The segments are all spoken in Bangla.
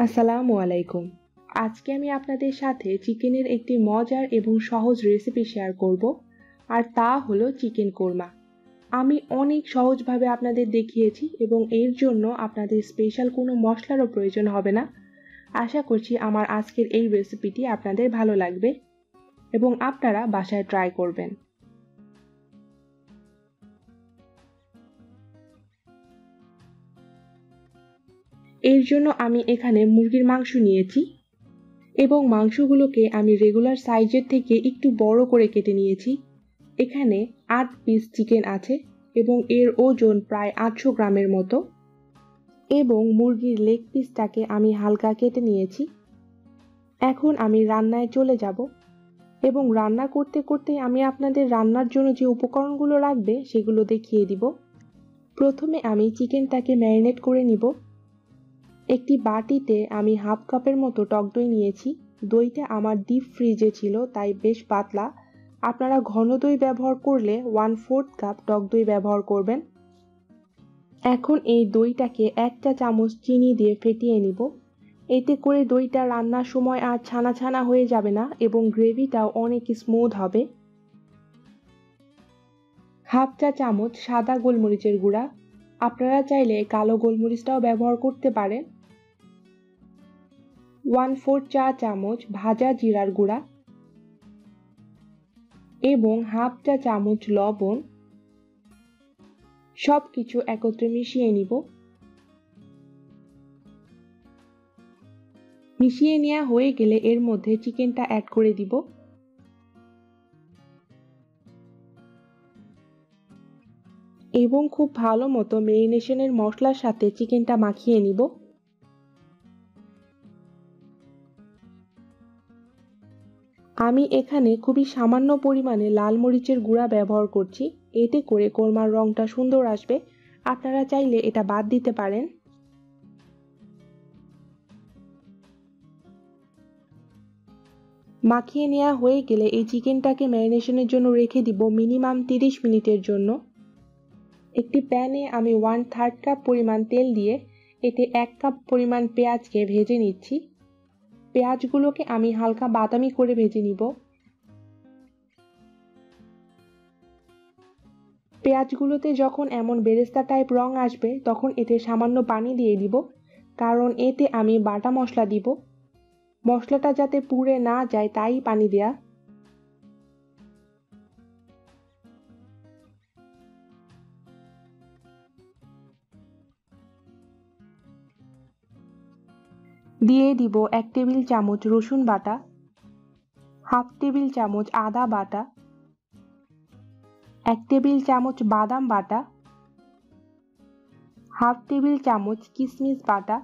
আসসালামু আলাইকুম। আজকে আমি আপনাদের সাথে চিকেনের একটি মজার এবং সহজ রেসিপি শেয়ার করব, আর তা হলো চিকেন কোরমা। আমি অনেক সহজভাবে আপনাদের দেখিয়েছি এবং এর জন্য আপনাদের স্পেশাল কোনো মশলারও প্রয়োজন হবে না। আশা করছি আমার আজকের এই রেসিপিটি আপনাদের ভালো লাগবে এবং আপনারা বাসায় ট্রাই করবেন। এর জন্য আমি এখানে মুরগির মাংস নিয়েছি এবং মাংসগুলোকে আমি রেগুলার সাইজের থেকে একটু বড় করে কেটে নিয়েছি। এখানে ৮ পিস চিকেন আছে এবং এর ওজন প্রায় ৮০০ গ্রামের মতো, এবং মুরগির লেগ পিসটাকে আমি হালকা কেটে নিয়েছি। এখন আমি রান্নায় চলে যাব এবং রান্না করতে করতে আমি আপনাদের রান্নার জন্য যে উপকরণগুলো লাগবে সেগুলো দেখিয়ে দিব। প্রথমে আমি চিকেনটাকে ম্যারিনেট করে নিব। একটি বাটিতে আমি হাফ কাপের মতো টক দই নিয়েছি। দইটা আমার ডিপ ফ্রিজে ছিল, তাই বেশ পাতলা। আপনারা ঘন দই ব্যবহার করলে 1/4 কাপ টক দই ব্যবহার করবেন। এখন এই দইটাকে 1 চা চামচ চিনি দিয়ে ফেটিয়ে নিব। এতে করে দইটা রান্নার সময় আর ছানা ছানা হয়ে যাবে না এবং গ্রেভিটাও অনেক স্মুথ হবে। হাফ চা চামচ সাদা গোলমরিচের গুঁড়া, আপনারা চাইলে কালো গোলমরিচটাও ব্যবহার করতে পারেন। 1/4 চা চামচ ভাজা জিরার গুঁড়া এবং হাফ চা চামচ লবণ। সবকিছু একত্রে মিশিয়ে নিব। মিশিয়ে নেওয়া হয়ে গেলে এর মধ্যে চিকেনটা অ্যাড করে দিব। এবং খুব ভালো মতো ম্যারিনেশনের মশলার সাথে চিকেনটা মাখিয়ে নিব। আমি এখানে খুবই সামান্য পরিমাণে লাল মরিচের গুঁড়া ব্যবহার করছি, এতে করে কোরমার রংটা সুন্দর আসবে। আপনারা চাইলে এটা বাদ দিতে পারেন। মাখিয়ে নেওয়া হয়ে গেলে এই চিকেনটাকে ম্যারিনেশনের জন্য রেখে দিব মিনিমাম 30 মিনিটের জন্য। একটি প্যানে আমি 1/3 কাপ পরিমাণ তেল দিয়ে এতে 1 কাপ পরিমাণ পেঁয়াজকে ভেজে নিচ্ছি। পেঁয়াজগুলোকে আমি হালকা বাদামি করে ভেজে নিব। পেঁয়াজগুলোতে যখন এমন বেরেস্তা টাইপ রং আসবে তখন এতে সামান্য পানি দিয়ে দিব, কারণ এতে আমি বাটা মশলা দিব। মশলাটা যাতে পুড়ে না যায় তাই পানি দেয়া। দিয়ে দিব 1 টেবিল চামচ রসুন বাটা, হাফ টেবিল চামচ আদা বাটা, 1 টেবিল চামচ বাদাম বাটা, হাফ টেবিল চামচ কিশমিশ বাটা।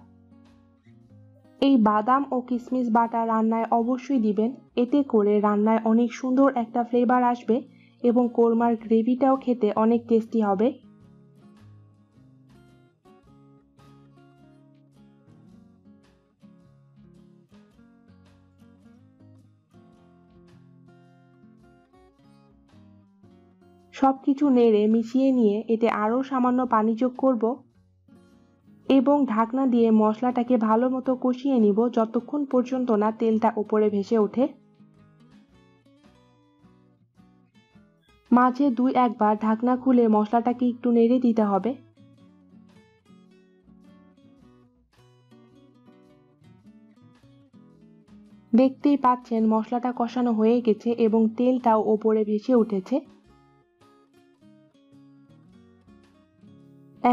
এই বাদাম ও কিশমিশ বাটা রান্নায় অবশ্যই দিবেন, এতে করে রান্নায় অনেক সুন্দর একটা ফ্লেভার আসবে এবং কোরমার গ্রেভিটাও খেতে অনেক টেস্টি হবে। সবকিছু নেড়ে মিশিয়ে নিয়ে এতে আরও সামান্য পানি যোগ করব এবং ঢাকনা দিয়ে মশলাটাকে ভালো মতো কষিয়ে নিব যতক্ষণ পর্যন্ত না তেলটা উপরে ভেসে ওঠে। মাঝে 2-1 বার ঢাকনা খুলে মশলাটাকে একটু নেড়ে দিতে হবে। দেখতেই পাচ্ছেন মশলাটা কষানো হয়ে গেছে এবং তেলটাও ওপরে ভেসে উঠেছে।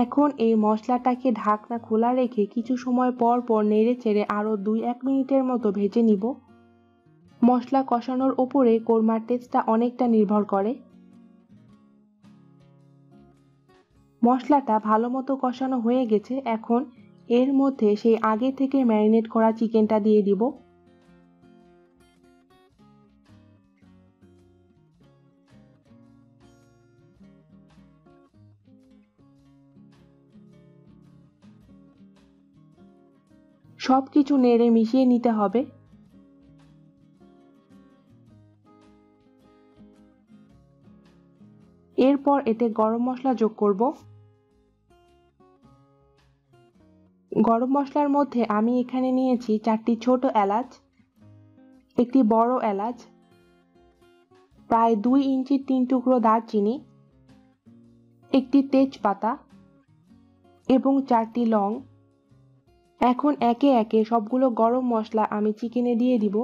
এখন এই মশলাটাকে ঢাকনা খোলা রেখে কিছু সময় পর পর নেড়ে চেড়ে আরও 2-1 মিনিটের মতো ভেজে নিব। মশলা কষানোর ওপরে কোরমার টেস্টটা অনেকটা নির্ভর করে। মশলাটা ভালো মতো কষানো হয়ে গেছে, এখন এর মধ্যে সেই আগে থেকে ম্যারিনেট করা চিকেনটা দিয়ে দিব। সবকিছু নেড়ে মিশিয়ে নিতে হবে। এরপর এতে গরম মশলা যোগ করব। গরম মশলার মধ্যে আমি এখানে নিয়েছি 4টি ছোট এলাচ, একটি বড় এলাচ, প্রায় 2 ইঞ্চির 3 টুকরো দারচিনি, একটি তেজপাতা এবং 4টি লং। এখন একে একে সবগুলো গরম মশলা আমি চিকেনে দিয়ে দিব।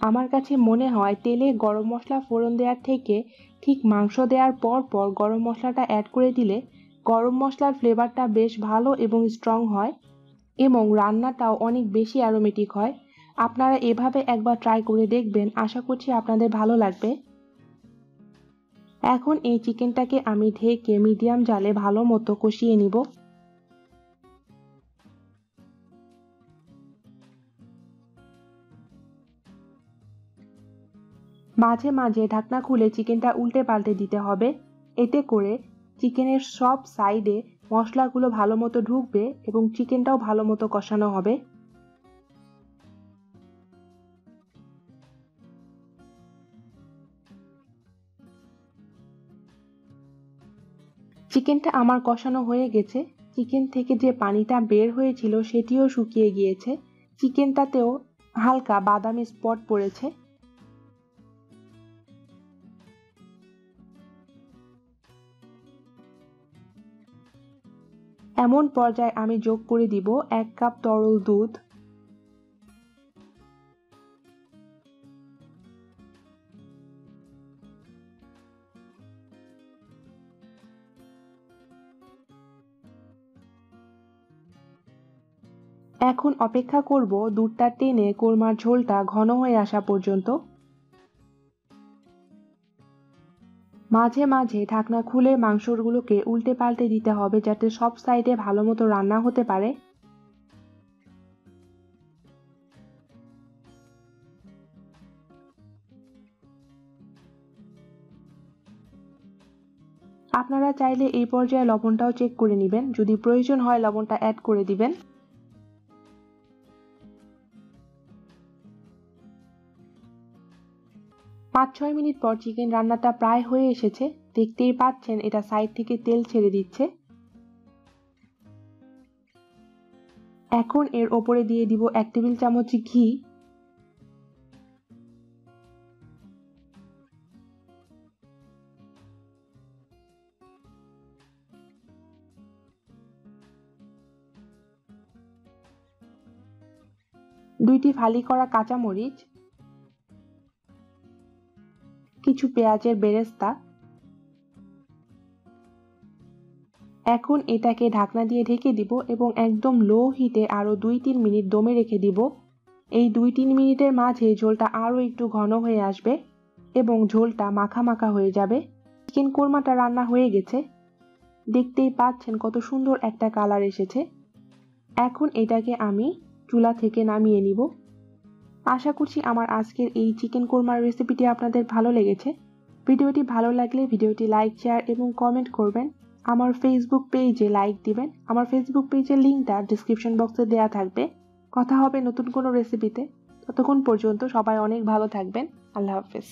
আমার কাছে মনে হয় তেলে গরম মশলা ফোড়ন দেওয়ার থেকে ঠিক মাংস দেওয়ার পর পর গরম মশলাটা অ্যাড করে দিলে গরম মশলার ফ্লেভারটা বেশ ভালো এবং স্ট্রং হয় এবং রান্নাটাও অনেক বেশি অ্যারোমেটিক হয়। আপনারা এভাবে একবার ট্রাই করে দেখবেন, আশা করছি আপনাদের ভালো লাগবে। এখন এই চিকেনটাকে আমি ঢেকে মিডিয়াম জালে ভালো মতো কষিয়ে নিব। মাঝে মাঝে ঢাকনা খুলে চিকেনটা উল্টে পাল্টে দিতে হবে, এতে করে চিকেনের সব সাইডে মশলাগুলো ভালো মতো ঢুকবে এবং চিকেনটাও ভালো মতো কষানো হবে। চিকেনটা আমার কষানো হয়ে গেছে। চিকেন থেকে যে পানিটা বের হয়েছিল সেটিও শুকিয়ে গিয়েছে। চিকেনটাতেও হালকা বাদামি স্পট পড়েছে। এমন পর্যায়ে আমি যোগ করে দিব 1 কাপ তরল দুধ। এখন অপেক্ষা করব দুধটা টেনে কোরমার ঝোলটা ঘন হয়ে আসা পর্যন্ত। মাঝে মাঝে ঢাকনা খুলে মাংসগুলোকে উল্টে পাল্টে দিতে হবে যাতে সব সাইডে ভালো মতো রান্না হতে পারে। আপনারা চাইলে এই পর্যায়ে লবণটাও চেক করে নেবেন, যদি প্রয়োজন হয় লবণটা অ্যাড করে দিবেন। পাঁচ 6 মিনিট পর চিকেন রান্নাটা প্রায় হয়ে এসেছে। দেখতেই পাচ্ছেন এটা সাইড থেকে তেল ছেড়ে দিচ্ছে। এখন এর ওপরে দিয়ে দিব 1 টেবিল চামচ ঘি। দুইটি ফালি করা কাঁচামরিচ, কিছু পেঁয়াজের বেরেস্তা। এখন এটাকে ঢাকনা দিয়ে ঢেকে দিব এবং একদম লো হিটে আরো 2-3 মিনিট দমে রেখে দিব। এই 2-3 মিনিটের মাঝে ঝোলটা আরো একটু ঘন হয়ে আসবে এবং ঝোলটা মাখা মাখা হয়ে যাবে। চিকেন কোরমাটা রান্না হয়ে গেছে। দেখতেই পাচ্ছেন কত সুন্দর একটা কালার এসেছে। এখন এটাকে আমি চুলা থেকে নামিয়ে নিব। আশা করছি আমার আজকের এই চিকেন কোরমার রেসিপিটি আপনাদের ভালো লেগেছে। ভিডিওটি ভালো লাগলে ভিডিওটি লাইক, শেয়ার এবং কমেন্ট করবেন। আমার ফেসবুক পেজে লাইক দিবেন। আমার ফেসবুক পেজের লিংকটা ডেসক্রিপশন বক্সে দেওয়া থাকবে। কথা হবে নতুন কোনো রেসিপিতে। ততক্ষণ পর্যন্ত সবাই অনেক ভালো থাকবেন। আল্লাহ হাফেজ।